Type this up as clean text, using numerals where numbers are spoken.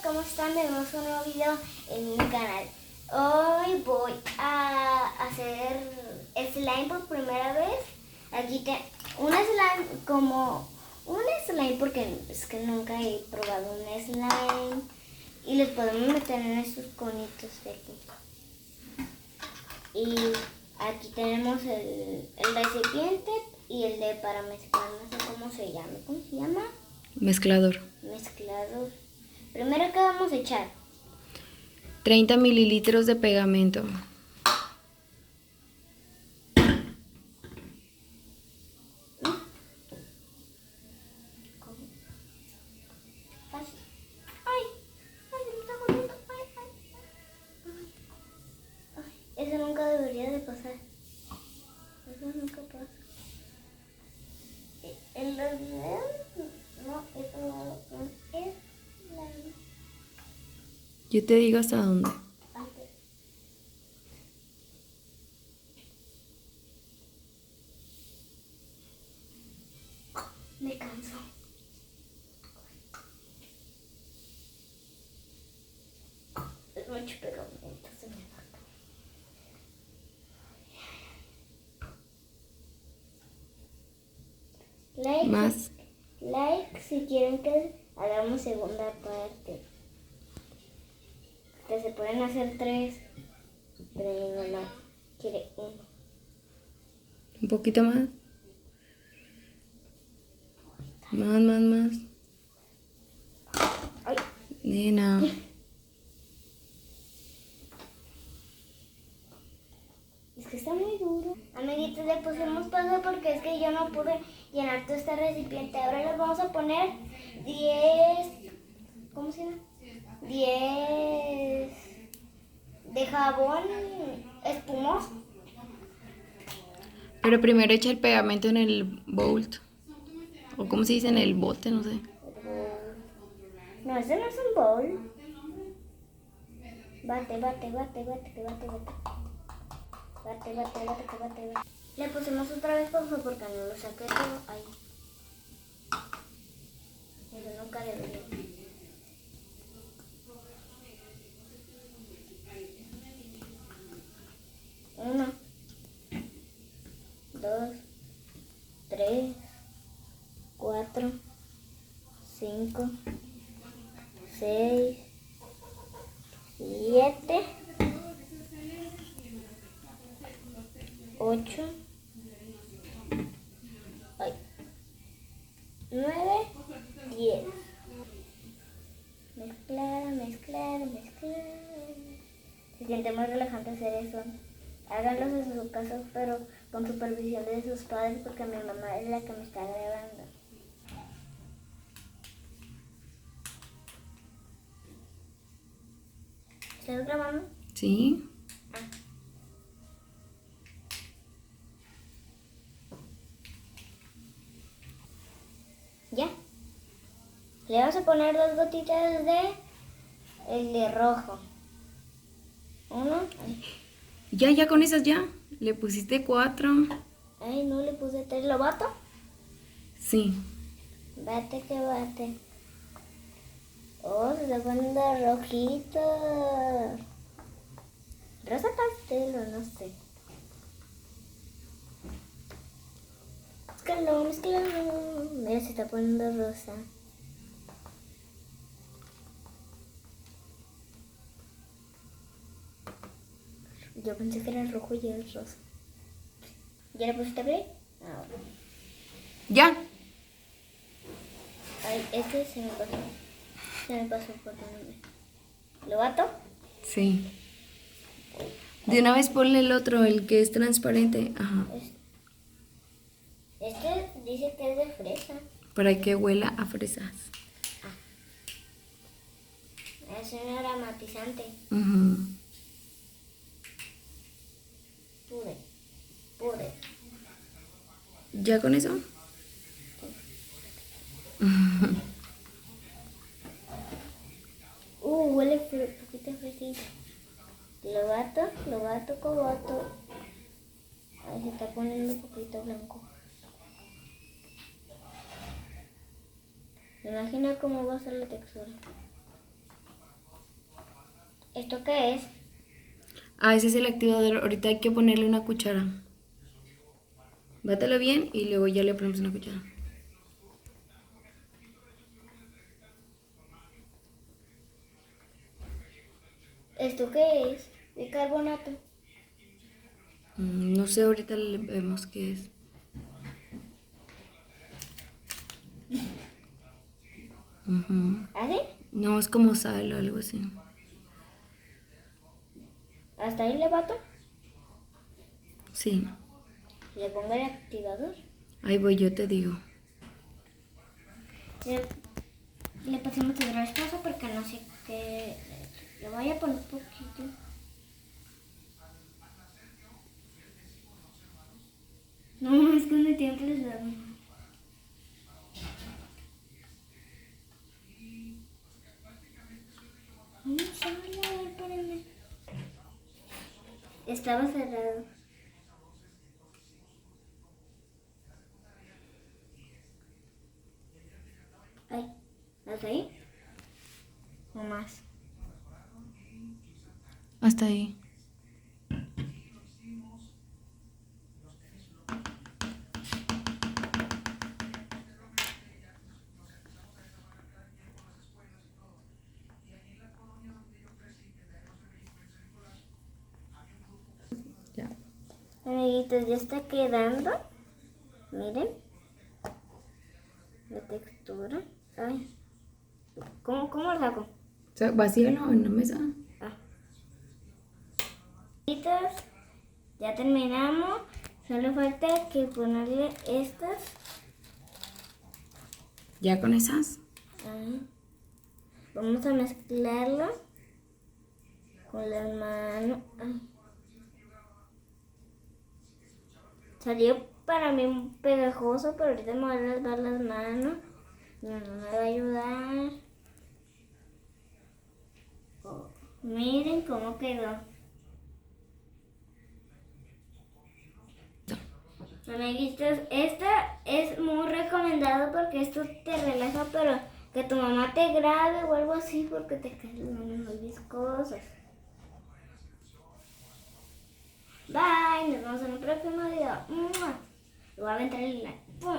¿cómo están? Tenemos un nuevo video en mi canal. Hoy voy a hacer slime por primera vez. Aquí un slime porque es que nunca he probado un slime. Y los podemos meter en estos conitos de aquí. Y aquí tenemos el recipiente y el de para mezclar, no sé cómo se llama. ¿Cómo se llama? Mezclador. Mezclador. Primero, ¿qué vamos a echar? 30 mililitros de pegamento. Eso nunca debería de pasar. Eso nunca pasa. El no, eso no es la... Yo te digo hasta dónde. Me canso. Es mucho pegamento, se me va. Like si quieren que hagamos segunda parte. Que se pueden hacer 3, pero mi mamá quiere 1. Un poquito más. Más. Ay. Nena. Es que está muy duro. Amiguitos, le pusimos pausa porque es que yo no pude llenar todo este recipiente. Ahora le vamos a poner 10... ¿Cómo se llama? 10 de jabón espumoso. Pero primero echa el pegamento en el bowl. O como se dice, en el bote, no sé. No, ese no es un bowl. Bate. Le pusimos otra vez pausa porque no lo saqué todo ahí. Eso nunca debería. Uno, 2, 3, 4, 5, 6, 7, 8, 9, 10. Mezclar. Se siente muy relajante hacer eso. Háganlo en su casa, pero con supervisión de sus padres, porque mi mamá es la que me está grabando. ¿Estás grabando? Sí. Ya. Le vamos a poner 2 gotitas el de rojo. 1. Ya con esas ya. Le pusiste 4. Ay, no le puse 3. ¿Lo bato? Sí. Bate que bate. Oh, se está poniendo rojito. Rosa pastel o no sé. Mezclalo. Mira, se está poniendo rosa. Yo pensé que era rojo y era rosa. ¿Ya le pusiste play? Ahora. Ya. Ay, este se me pasó. Por ponerme. ¿Lo bato? Sí. De una vez ponle el otro, el que es transparente. Ajá. Este dice que es de fresa. Para que huela a fresas. Es un aromatizante. Pure. ¿Ya con eso? Huele poquito fresita. Lo bato, cobato. Ay, se está poniendo un poquito blanco. Me imagino cómo va a ser la textura. ¿Esto qué es? Ah, ese es el activador. Ahorita hay que ponerle una cuchara. Bátelo bien y luego ya le ponemos una cuchara. ¿Esto qué es? Bicarbonato. No sé, ahorita le vemos qué es. Ujú. ¿Así? No, es como sal o algo así. ¿Hasta ahí le bato? Sí. Le pongo el activador. Ahí voy, yo te digo. Le pusimos otra esposa porque no sé qué. Le voy a poner un poquito. No, es que me tiempo les damos. No sale, a ver, espérenme. Estaba cerrado. Ay, ¿hasta ahí? No más. Hasta ahí. Ya. Amiguitos, ya está quedando. Miren. La textura. Ay. ¿Cómo lo saco? O sea, vacíalo en la mesa. Ah. Amiguitos, ya terminamos. Solo falta que ponerle estas. Ya con esas. Ahí. Vamos a mezclarlo con las manos. Ay. Salió para mí un pegajoso, pero ahorita me voy a lavar las manos. Mi mamá me va a ayudar. Oh, miren cómo quedó. Amiguitos, esta es muy recomendado porque esto te relaja, pero que tu mamá te grabe o algo así porque te quedan las manos muy viscosas. Bye, nos vemos en el próximo video. ¡Mua! Le voy a aventar el like. ¡Pum!